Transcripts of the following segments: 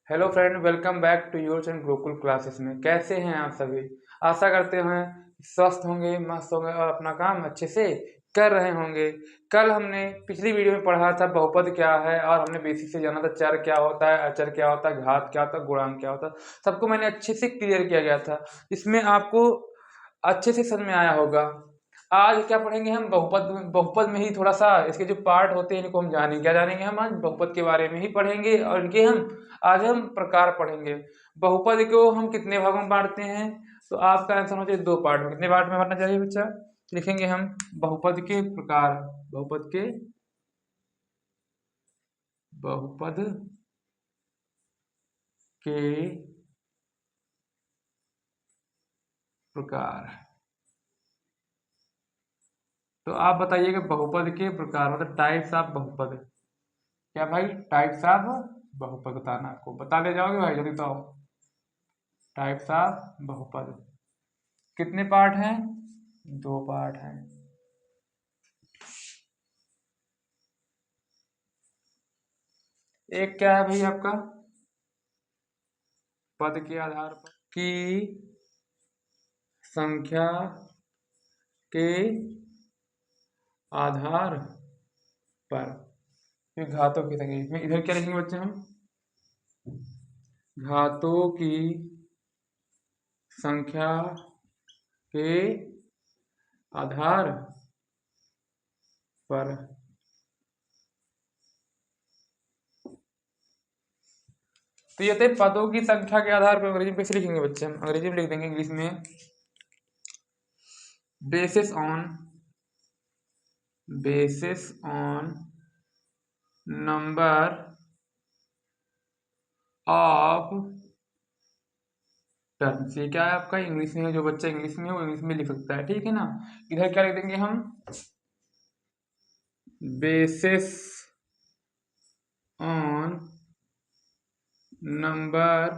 Hello friend, welcome back to yours and Gokul classes में। कैसे हैं आप सभी? आशा करते हैं स्वस्थ होंगे, मस्त होंगे और अपना काम अच्छे से कर रहे होंगे। कल हमने पिछली वीडियो में पढ़ा था बहुपद क्या है और हमने बेसिक से जाना था चर क्या होता है, अचर क्या होता है, घात क्या होता है, गुणांक क्या होता है। सबको मैंने अच्छे से क्लियर किया गया था। इसमें आपको अच्छे से समझ में आया होगा। आज क्या पढ़ेंगे हम? बहुपद। बहुपद में ही थोड़ा सा इसके जो पार्ट होते हैं इनको हम जानेंगे। क्या जानेंगे हम? आज बहुपद के बारे में ही पढ़ेंगे और इनके हम आज हम प्रकार पढ़ेंगे। बहुपद को हम कितने भागों में बांटते हैं? तो आपका आंसर होना चाहिए दो पार्ट में। कितने पार्ट में बांटना चाहिए बच्चा? लिखेंगे हम बहुपद के प्रकार। बहुपद के बहुपद के प्रकार। तो आप बताइएगा बहुपद के प्रकार मतलब टाइप्स ऑफ बहुपद। क्या भाई? टाइप्स ऑफ बहुपद बताना। आपको बता ले जाओगे भाई, जल्दी बताओ। टाइप्स ऑफ बहुपद कितने पार्ट हैं? दो पार्ट हैं। एक क्या है भाई आपका? पद के आधार पर की संख्या के आधार पर। फिर घातों की संख्या इसमें इधर क्या लिखेंगे बच्चे हम? घातों की संख्या के आधार पर। तो ये थे पदों की संख्या के आधार पर। अंग्रेजी में कैसे लिखेंगे बच्चे? हम अंग्रेजी में लिख देंगे इंग्लिश में। Basis on number of terms. ये क्या है आपका? इंग्लिश में है। जो बच्चा इंग्लिश में है वो इंग्लिश में लिख सकता है, ठीक है ना। इधर क्या लिख देंगे हम? Basis on number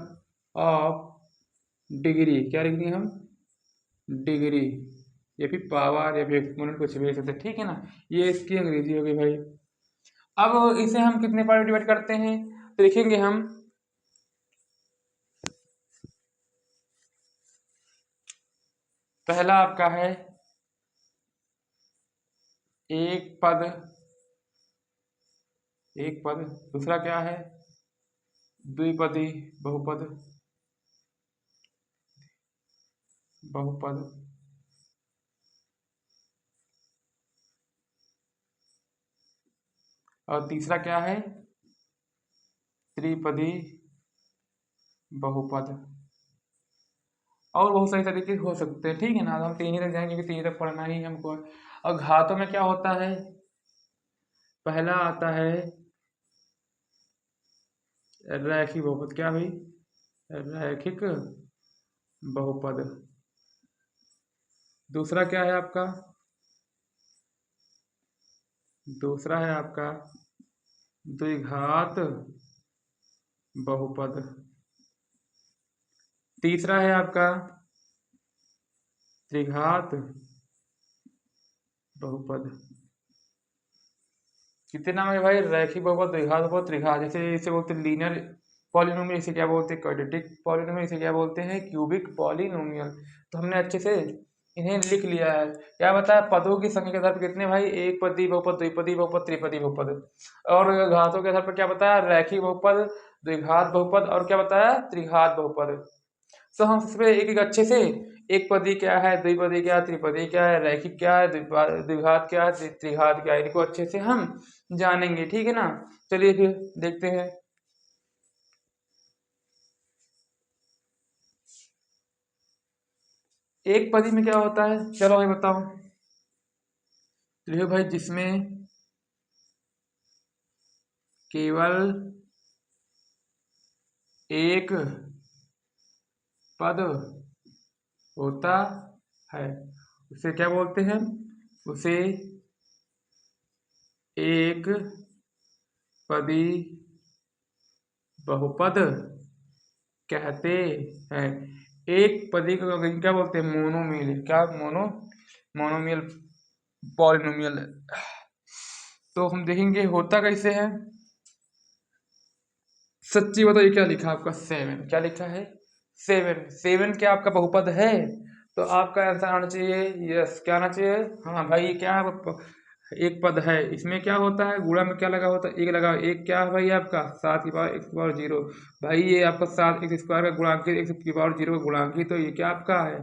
of degree. क्या लिख देंगे हम? डिग्री या फिर पावर या फिर एक्सपोनेंट, कुछ भी लिख सकते हैं, ठीक है ना। ये इसकी अंग्रेजी हो गई भाई। अब इसे हम कितने पार्ट में डिवाइड करते हैं? तो लिखेंगे हम पहला आपका है एक पद। एक पद। दूसरा क्या है? द्विपदी बहुपद। बहुपद। और तीसरा क्या है? त्रिपदी बहुपद। और बहुत सारे तरीके हो सकते हैं, ठीक है ना। हम तीन ही तक जाएंगे क्योंकि तीन तक पढ़ना ही हमको है। और घातों में क्या होता है? पहला आता है रैखिक बहुपद। क्या भाई? रैखिक बहुपद। दूसरा क्या है आपका? दूसरा है आपका द्विघात बहुपद। तीसरा है आपका त्रिघात बहुपद। कितने नाम है भाई? रैखिक बहुपद, द्विघात बहुपद, त्रिघात। जैसे इसे बोलते हैं लीनियर पॉलिनोमियल, इसे क्या बोलते हैं? क्वाड्रेटिक पॉलिनोमियल, इसे क्या बोलते हैं? Cubic polynomial. तो हमने अच्छे से इन्हें लिख लिया है। क्या बताया? पदों की संख्या के आधार पर कितने भाई? एक पदी बहुपद, द्विपदी बहुपद, त्रिपदी बहुपद। और घातों के आधार पर क्या बताया? रैखिक बहुपद, द्विघात बहुपद और क्या बताया? त्रिघात बहुपद। तो हम सबसे एक एक अच्छे से एक पदी क्या है, द्विपदी क्या है, त्रिपदी क्या है, रैखिक क्या है, द्विघात क्या है, त्रिघात क्या है, इनको अच्छे से हम जानेंगे, ठीक है ना। चलिए फिर देखते हैं। एक पदी में क्या होता है? चलो भाई बताओ। लिखो भाई, जिसमें केवल एक पद होता है उसे क्या बोलते हैं? उसे एक पदी बहुपद कहते हैं। एक पदी को अंग्रेजी क्या बोलते हैं? मोनोमियल। क्या? Monomial polynomial. तो हम देखेंगे होता कैसे है। सच्ची बताओ ये क्या लिखा आपका 7, क्या लिखा है 7, 7 क्या आपका बहुपद है? तो आपका आंसर आना चाहिए यस, क्या आना चाहिए? हाँ भाई, ये क्या है एक पद है, इसमें क्या होता है गुणा में क्या लगा होता है एक लगा, एक क्या है भाई आपका 7 की पावर x की पावर 0। भाई ये आपका 7 x² का गुणांक x की पावर 0 का गुणांक, तो ये क्या आपका है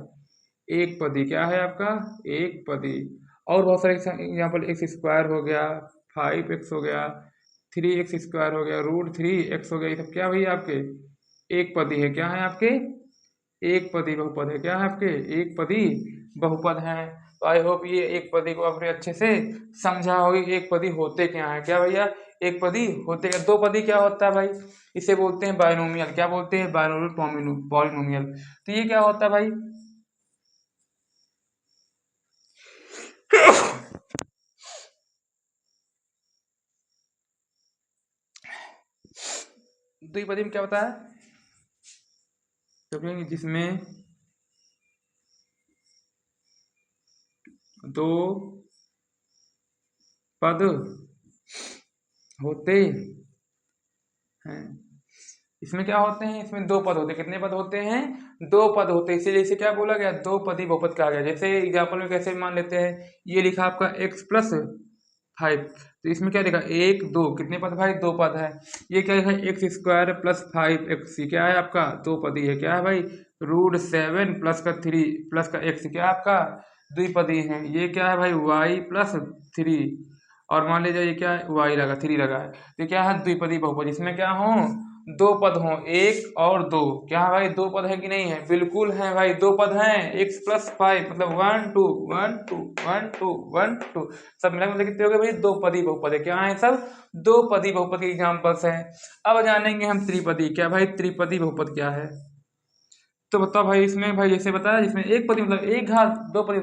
एक पदी, क्या है आपका एक पदी। और बहुत सारे एग्जाम्पल, x² हो गया, 5x हो गया, 3x² हो गया, √3x हो गया, ये सब क्या भैया आपके एक पदी है, क्या है आपके एक पदी बहुपद है, क्या है आपके एक पदी बहुपद है। तो आई होप ये एक पदी को आपने अच्छे से समझा होगी। एक पदी होते क्या है, क्या भैया एक पदी होते क्या, दो पदी क्या होता है भाई, इसे बोलते हैं बायनोमियल, क्या बोलते हैं बायनोमियल पॉलिनोमियल। तो ये क्या होता है भाई द्विपदी में क्या होता है, तो जिसमें दो पद होते हैं। इसमें क्या होते हैं, इसमें दो पद होते हैं, कितने पद होते हैं दो पद होते हैं, इसीलिए इसे क्या बोला गया दो पदी बहुपद कहा गया। जैसे एग्जाम्पल में कैसे मान लेते हैं, ये लिखा आपका x+5, तो इसमें क्या लिखा एक दो कितने पद भाई दो पद है। ये क्या है x² + 5x, क्या है आपका दो पदी है, क्या है भाई √7 +3 +x, क्या आपका द्विपदी है। ये क्या है भाई y+3, और मान लीजिए ये क्या है y लगा 3 लगा है, तो क्या है द्विपदी बहुपद, इसमें क्या हो दो पद हों एक और दो, क्या है भाई दो पद है कि नहीं है, बिल्कुल है भाई दो पद हैं, x+5 मतलब 1 2 1 2 1 2 1 2, सब मिला मतलब कितने हो गए भाई दो पदी बहुपद है, क्या है सब दो पदी बहुपद के एग्जाम्पल्स हैं। अब जानेंगे हम त्रिपदी, क्या भाई त्रिपदी बहुपद क्या है। तो बताओ भाई, इसमें भाई जैसे बताया, जिसमें एक पदी मतलब एक घात, दो पदी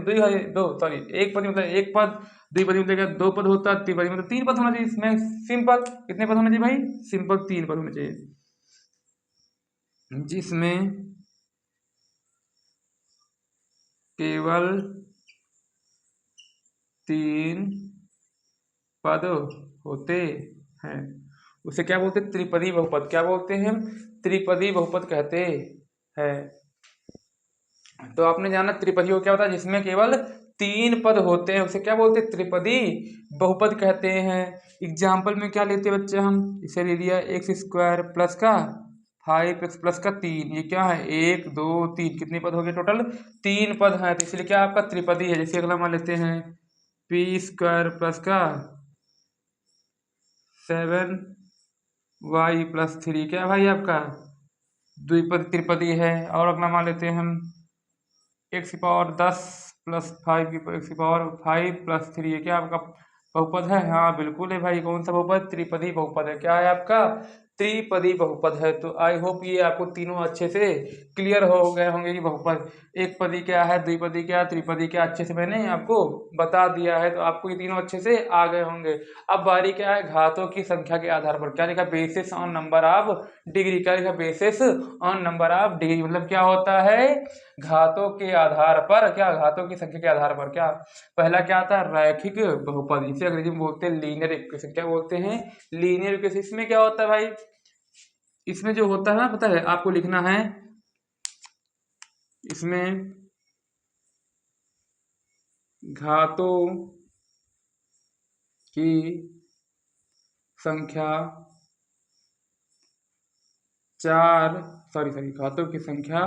दो सॉरी एक पदी मतलब एक पद, द्विपदी मतलब क्या दो पद होता है, त्रिपदी मतलब तीन पद होना चाहिए। इसमें सिंपल कितने पद होना चाहिए भाई, सिंपल तीन पद होना चाहिए, जिसमें केवल तीन पद होते हैं, उसे क्या बोलते हैं त्रिपदी बहुपद, क्या बोलते हैं हम त्रिपदी बहुपद कहते हैं। तो आपने जाना त्रिपदी को क्या होता है, जिसमें केवल तीन पद होते हैं, उसे क्या बोलते हैं त्रिपदी बहुपद कहते हैं। एग्जाम्पल में क्या लेते हैं बच्चे, हम इसे ले लिया x² + 5x + 3, ये क्या है एक दो तीन, कितने पद हो गए टोटल तीन पद हैं, तो इसलिए क्या आपका त्रिपदी है। जैसे अगला मान लेते हैं p² + 7y + 3, क्या भाई आपका द्विपद त्रिपदी है। और अगला मान लेते हैं हम x⁻10 + 5 x⁻5 + 3, क्या आपका बहुपद है, हाँ बिल्कुल है भाई, कौन सा बहुपद त्रिपदी बहुपद है, क्या है आपका त्रिपदी बहुपद है। तो आई होप ये आपको तीनों अच्छे से क्लियर हो गए होंगे कि बहुपद एक पदी क्या है, द्विपदी क्या, त्रिपदी क्या, अच्छे से मैंने आपको बता दिया है, तो आपको ये तीनों अच्छे से आ गए होंगे। अब बारी क्या है घातों की संख्या के आधार पर, क्या लिखा basis on number of degree, क्या लिखा basis on number of degree, मतलब क्या होता है घातों के आधार पर, क्या घातों की संख्या के आधार पर, क्या पहला क्या आता है रैखिक बहुपद, इसे अंग्रेजी में बोलते हैं लीनियर इक्वेशन, क्या बोलते हैं लीनियर इक्वेशन। इसमें क्या होता है भाई, इसमें जो होता है ना पता है आपको लिखना है, इसमें घातों की संख्या चार सॉरी घातों की संख्या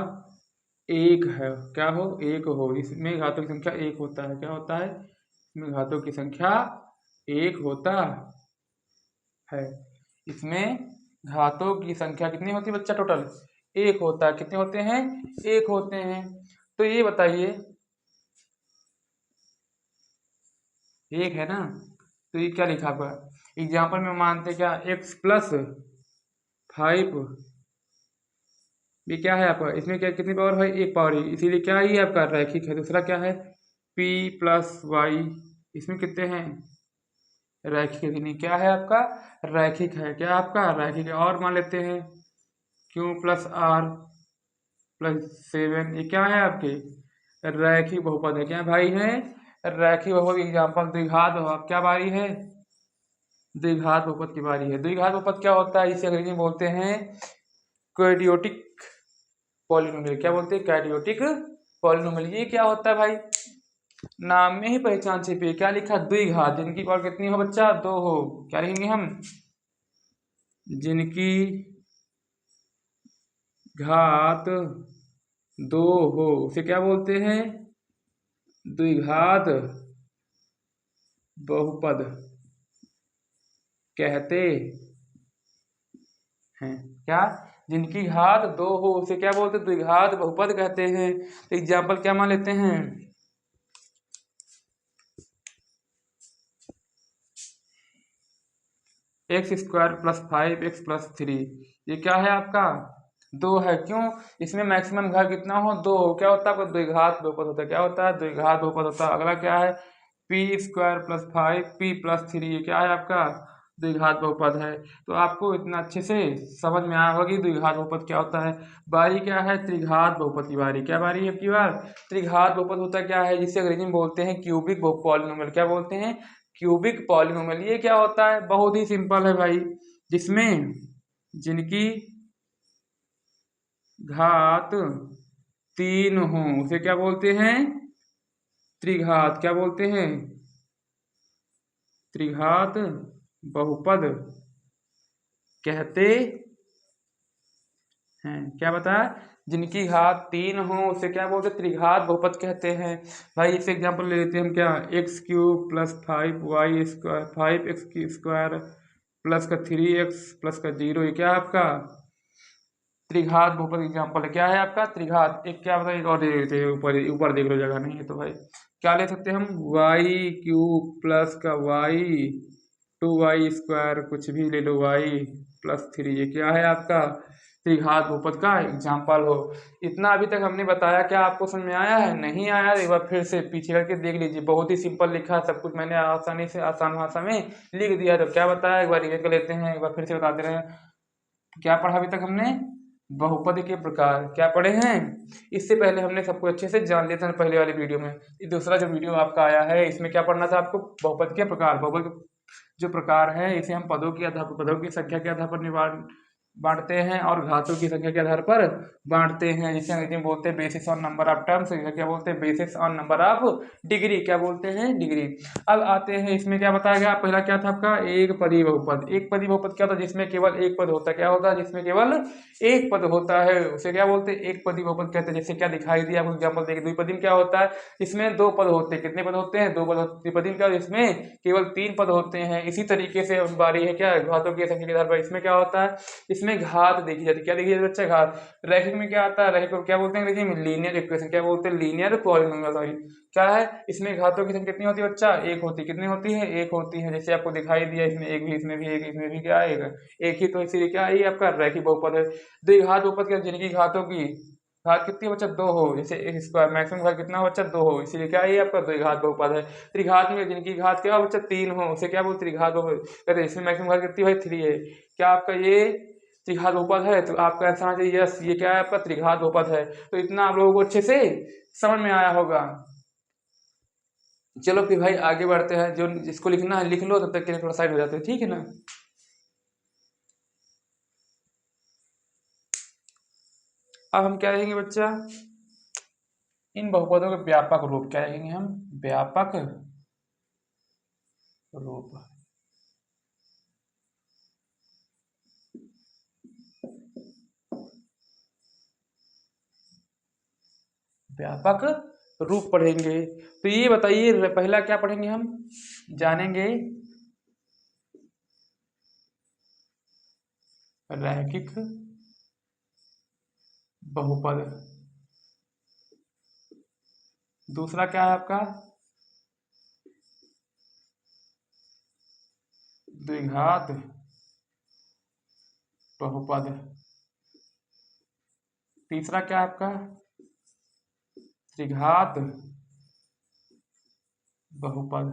एक है, क्या हो एक हो, इसमें घातों की संख्या एक होता है, क्या होता है इसमें घातों की संख्या एक होता है। इसमें घातों की संख्या कितनी होती है बच्चा टोटल एक होता है, कितने होते हैं एक होते हैं। तो ये बताइए एक है ना, तो ये क्या लिखा आपका एग्जाम्पल में मानते क्या x+5, ये क्या है आपका इसमें क्या कितनी पावर है एक पावर ही, इसीलिए क्या ही आपका रैखिक है। दूसरा क्या है p+y, इसमें कितने हैं रैखिक नहीं, क्या है आपका रैखिक है, क्या आपका रैखिक है। और मान लेते हैं q+r + 7, ये क्या है आपके रैखिक बहुपद है, क्या भाई है रैखिक बहुपद। एग्जाम्पल द्विघात हो, अब क्या बारी है द्विघात बहुपद की बारी है। द्विघात बहुपद क्या होता है, इसे अंग्रेजी में बोलते हैं क्वाड्रेटिक पॉलिनोमियल। क्या बोलते हैं, क्वाड्रेटिक पॉलिनोमियल। ये क्या होता है भाई, नाम में ही पहचान छिपी है। क्या लिखा, द्विघात, जिनकी पावर कितनी हो बच्चा, 2 हो। क्या लिखेंगे हम, जिनकी घात 2 हो उसे क्या बोलते हैं, द्विघात बहुपद कहते हैं। क्या, जिनकी घात 2 हो उसे क्या बोलते हैं, द्विघात बहुपद कहते हैं। एग्जाम्पल क्या मान लेते हैं, x² + 5x + 3। ये क्या है आपका, 2 है। क्यों, इसमें मैक्सिमम घात कितना हो, 2 हो। क्या होता है आपका, द्विघात बहुपद होता है। क्या होता है, द्विघात बहुपद होता है। अगला क्या है, p² + 5p + 3। ये क्या है आपका, द्विघात बहुपद है। तो आपको इतना अच्छे से समझ में आया होगा कि द्विघात बहुपद क्या होता है। बारी क्या है, त्रिघात बहुपद की बारी। क्या बारी है आपकी बार, त्रिघात बहुपद होता क्या है, जिसे अंग्रेजी में बोलते हैं क्यूबिक पॉलिनोमियल। क्या बोलते हैं, क्यूबिक पॉलिनोमियल। ये क्या होता है, बहुत ही सिंपल है भाई, जिसमें जिनकी घात 3 हो उसे क्या बोलते हैं, त्रिघात। क्या बोलते हैं, त्रिघात बहुपद कहते हैं। क्या बताया, जिनकी घात 3 हो उसे क्या बोलते हैं, त्रिघात बहुपद कहते हैं। भाई इस एग्जांपल ले लेते हैं हम, क्या, x³ + 5y² 5x² प्लस का 3x प्लस का 0। ये क्या है आपका, त्रिघात बहुपद एग्जाम्पल है। क्या है आपका, त्रिघात। एक क्या बताइए, एक और दे देते हैं, ऊपर ऊपर देख लो, जगह नहीं है तो भाई क्या ले सकते हैं हम, y³ प्लस का y 2y², कुछ भी ले लो, y + 3। ये क्या है आपका, त्रिघात बहुपद का एग्जाम्पल हो। इतना अभी तक हमने बताया, क्या आपको समझ में आया है, नहीं आया, एक बार फिर से पीछे करके देख लीजिए। बहुत ही सिंपल लिखा है, सब कुछ मैंने आसानी से आसान भाषा में लिख दिया। तो क्या बताया, एक बार रिवीजन कर लेते हैं, एक बार फिर से बता दे रहे हैं। क्या पढ़ा अभी तक हमने, बहुपद के प्रकार क्या पढ़े हैं। इससे पहले हमने सब कुछ अच्छे से जान लिया था पहले वाली वीडियो में। ये दूसरा जो वीडियो आपका आया है, इसमें क्या पढ़ना था आपको, बहुपद के प्रकार। बहुपद जो प्रकार है, इसे हम पदों के आधार पर, पदों की संख्या के आधार पर बांटते हैं और घातों की संख्या के आधार पर बांटते हैं। जिसे अंग्रेजी में बोलते हैं basis on number of terms. क्या बोलते हैं, basis on number of degree. क्या बोलते हैं, डिग्री। अब आते हैं, इसमें क्या बताया गया, पहला क्या था आपका, एक पदी बहुपद। एक पदी बहुपद क्या होता है, जिसमें केवल एक पद होता है। क्या होता है, जिसमें केवल एक पद होता है उसे क्या बोलते हैं, एक पदी बहुपद कहते हैं। जैसे क्या दिखाई दिया आपको एग्जाम्पल देखिए, द्विपदी में क्या होता है, इसमें 2 पद होते हैं। कितने पद होते हैं, 2 पद। त्रिपदी में क्या, इसमें केवल 3 पद होते हैं। इसी तरीके से बारी है क्या, घातों की संख्या के आधार पर। इसमें क्या होता है, इसमें घात देखी जाती है। क्या देखी जाती है बच्चा, घात। रैखिक में क्या आता है, रैखिक को क्या बोलते हैं अंग्रेजी में, लीनियर इक्वेशन। क्या बोलते हैं, लीनियर पॉलिनोमियल। सॉरी, क्या है, इसमें घातों की संख्या कितनी होती है बच्चा, एक होती है। कितनी होती है, एक होती है। जैसे आपको दिखाई दिया, इसमें एक भी, इसमें भी एक, इसमें भी क्या है, एक ही। तो इसीलिए क्या है, ये आपका रैखिक बहुपद है। द्विघात बहुपद क्या, जिनकी घातों की घात कितनी बच्चा, 2 हो। जैसे x², मैक्सिमम घात कितना हो बच्चा, 2 हो, इसीलिए क्या है, ये आपका द्विघात बहुपद है। त्रिघात में जिनकी घात क्या हो बच्चा, 3 हो, उसे क्या बोलते, त्रिघात बहुपद कहते हैं। इसमें मैक्सिमम घात कितनी भाई, 3 है। क्या आपका ये त्रिघात बहुपद है, तो आपका आंसर आना चाहिए यस, ये क्या है आपका त्रिघात बहुपद है। तो इतना आप लोगों को अच्छे से समझ में आया होगा। चलो फिर भाई आगे बढ़ते हैं, जो जिसको लिखना है लिख लो, तब तक के लिए थोड़ा साइड हो जाते हैं, ठीक है ना। अब हम क्या लिखेंगे बच्चा, इन बहुपदों के व्यापक रूप। क्या लिखेंगे हम, व्यापक रूप। व्यापक रूप पढ़ेंगे। तो ये बताइए, पहला क्या पढ़ेंगे हम, जानेंगे रैखिक बहुपद। दूसरा क्या है आपका, द्विघात बहुपद। तीसरा क्या है आपका, त्रिघात बहुपद।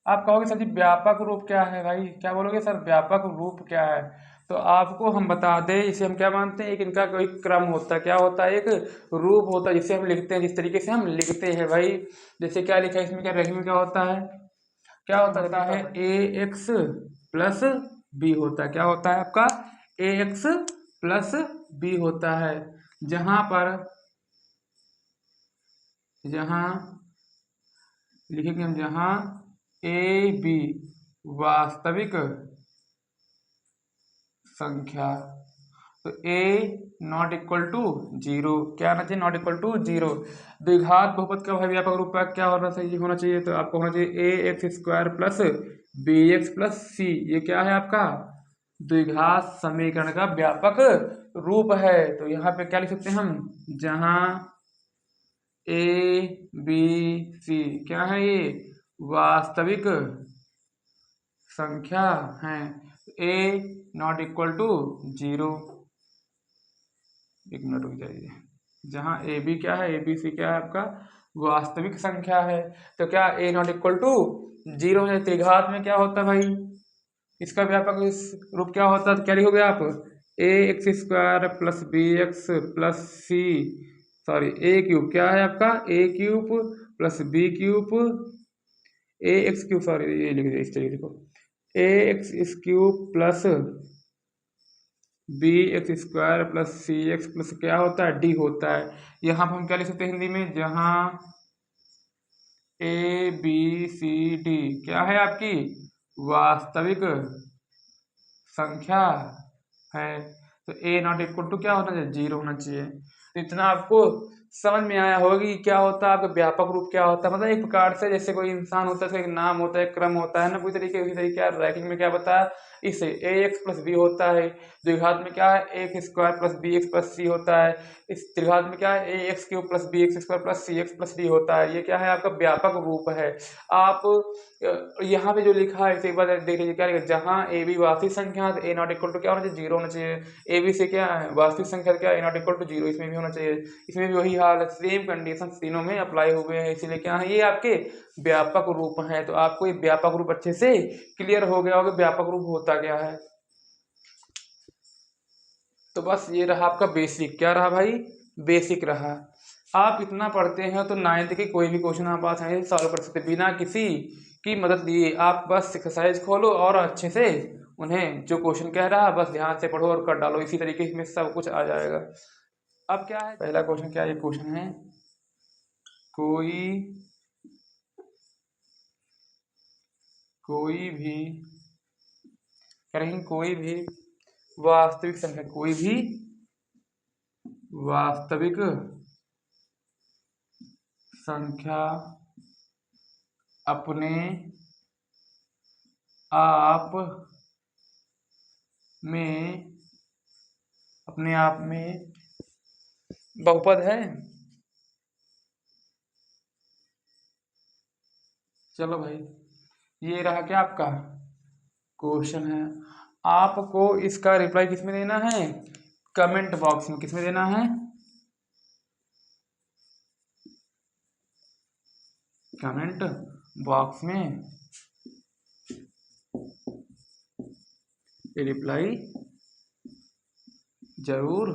आप कहोगे सर जी व्यापक रूप क्या है, भाई क्या बोलोगे सर, व्यापक रूप क्या है। तो आपको हम बता दें, इसे हम क्या मानते हैं, एक इनका कोई क्रम होता है। क्या होता है, एक रूप होता है जिसे हम लिखते हैं, जिस तरीके से हम लिखते हैं भाई। जैसे क्या लिखा है इसमें, क्या रैखिक में क्या होता है, क्या होता है ए एक्स प्लस बी होता है। क्या होता है आपका ए एक्स प्लस बी होता है, जहां लिखेंगे हम जहां ए बी वास्तविक संख्या, तो A not equal to zero. क्या आना चाहिए? Not equal to zero. द्विघात बहुपद का भाई व्यापक रूप क्या होना चाहिए? तो आपको होना चाहिए A x square plus B x plus C. ये क्या है आपका द्विघात समीकरण का व्यापक रूप है। तो यहाँ पे क्या लिख सकते हैं हम, जहां ए बी सी क्या है, ये वास्तविक संख्या है। ए नॉट इक्वल टू जीरो। एक मिनट रुक जाइए। जहां ए बी क्या है, ए बी सी क्या है आपका वास्तविक संख्या है। तो क्या ए नॉट इक्वल टू जीरो है। त्रिघात में क्या होता है भाई, इसका व्यापक रूप क्या होता है? तो क्या लिखोगे आप A x square plus B x plus C, sorry A cube क्या है आपका A cube plus B cube A x cube, sorry ये लिख दिया इस तरीके देखो, A x cube plus B x square plus C x plus क्या होता है डी होता है। यहाँ पर हम क्या लिख सकते हैं हिंदी में, जहाँ ए बी सी डी क्या है आपकी वास्तविक संख्या है। तो ए नॉट इक्वल टू क्या होना चाहिए? जीरो होना चाहिए। तो इतना आपको समझ में आया होगा कि क्या होता है आपका व्यापक रूप क्या होता है। मतलब एक प्रकार से जैसे कोई इंसान होता है, उसका एक नाम होता है, एक क्रम होता है ना, पूरी तरीके उसी तरीके रैंकिंग में क्या बताया, इसे ए एक्स प्लस बी होता है। द्विघात में क्या है a x square plus B x plus c होता है। इस त्रिघात में क्या है a x cube plus B x square plus C x plus d होता है। ये क्या है आपका व्यापक रूप है। आप यहाँ पे जो लिखा है इसे एक बार देख लीजिए, क्या लिखा है, जहाँ ए बी वास्तविक संख्या ए नॉट इक्वल टू क्या होना चाहिए? जीरो होना चाहिए। ए बी से क्या है वास्तविक संख्या, क्या ए नॉट इक्वल टू जीरो, इसमें भी होना चाहिए। इसमें भी वही हाल है, सेम कंडीशन तीनों में अप्लाई हुए हैं, इसीलिए क्या है ये आपके व्यापक रूप हैं। तो आपको ये व्यापक रूप अच्छे से क्लियर हो गया होगा व्यापक रूप होता क्या है। तो बस ये रहा आपका बेसिक। क्या रहा भाई? बेसिक रहा। आप इतना पढ़ते हैं तो 9th के कोई भी क्वेश्चन आप आसानी से सॉल्व कर सकते बिना किसी की मदद लिए। आप बस एक्सरसाइज खोलो और अच्छे से उन्हें जो क्वेश्चन कह रहा है बस ध्यान से पढ़ो और कर डालो, इसी तरीके में सब कुछ आ जाएगा। अब क्या है पहला क्वेश्चन, क्या ये क्वेश्चन है, कोई भी करेंगे कोई भी वास्तविक संख्या, कोई भी वास्तविक संख्या अपने आप में बहुपद है। चलो भाई, ये रहा क्या आपका क्वेश्चन है। आपको इसका रिप्लाई किसमें देना है? कमेंट बॉक्स में। किसमें देना है? कमेंट बॉक्स में रिप्लाई जरूर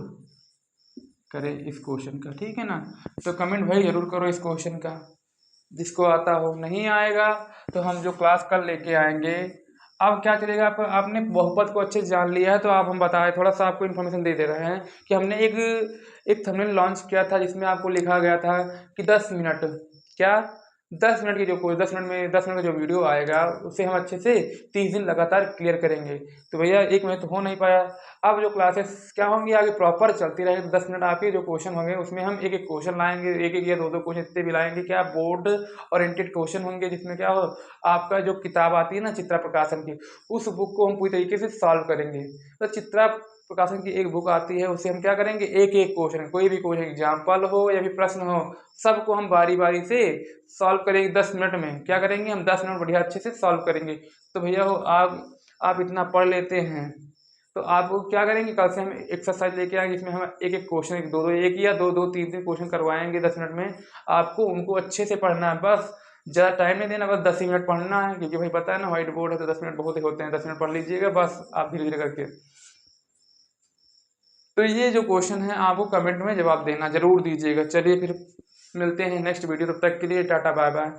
करें इस क्वेश्चन का, ठीक है ना। तो कमेंट भाई जरूर करो इस क्वेश्चन का, जिसको आता हो। नहीं आएगा तो हम जो क्लास कल लेके आएंगे। अब क्या चलेगा, आपने बहुपद को अच्छे से जान लिया है तो आप हम बताएं, थोड़ा सा आपको इन्फॉर्मेशन दे रहे हैं कि हमने एक थंबनेल लॉन्च किया था जिसमें आपको लिखा गया था कि 10 मिनट, क्या 10 मिनट की जो कोई 10 मिनट का जो वीडियो आएगा उसे हम अच्छे से 30 दिन लगातार क्लियर करेंगे। तो भैया 1 महीने तो हो नहीं पाया। अब जो क्लासेस क्या होंगी आगे प्रॉपर चलती रहेगी। 10 मिनट आपके जो क्वेश्चन होंगे उसमें हम एक एक क्वेश्चन लाएंगे, एक एक या दो दो क्वेश्चन इतने भी लाएंगे, क्या बोर्ड ओरिएंटेड क्वेश्चन होंगे, जिसमें क्या हो आपका जो किताब आती है ना चित्रा प्रकाशन की, उस बुक को हम पूरी तरीके से सॉल्व करेंगे। तो चित्रा प्रकाशन की एक बुक आती है, उससे हम क्या करेंगे एक एक क्वेश्चन, कोई भी क्वेश्चन एग्जाम्पल हो या फिर प्रश्न हो, सबको हम बारी बारी से सॉल्व करेंगे 10 मिनट में। क्या करेंगे हम 10 मिनट बढ़िया अच्छे से सॉल्व करेंगे। तो भैया हो आप इतना पढ़ लेते हैं तो आपको क्या करेंगे, कल से हम एक्सरसाइज लेके आएंगे जिसमें हम एक एक क्वेश्चन, एक या दो तीन तीन क्वेश्चन करवाएंगे 10 मिनट में। आपको उनको अच्छे से पढ़ना है, बस ज़्यादा टाइम नहीं देना, बस 10 ही मिनट पढ़ना है, क्योंकि भाई पता है ना व्हाइट बोर्ड है तो 10 मिनट बहुत ही होते हैं। 10 मिनट पढ़ लीजिएगा बस आप धीरे धीरे करके। तो ये जो क्वेश्चन है आपको कमेंट में जवाब देना जरूर दीजिएगा। चलिए फिर मिलते हैं नेक्स्ट वीडियो, तब तक के लिए टाटा बाय बाय।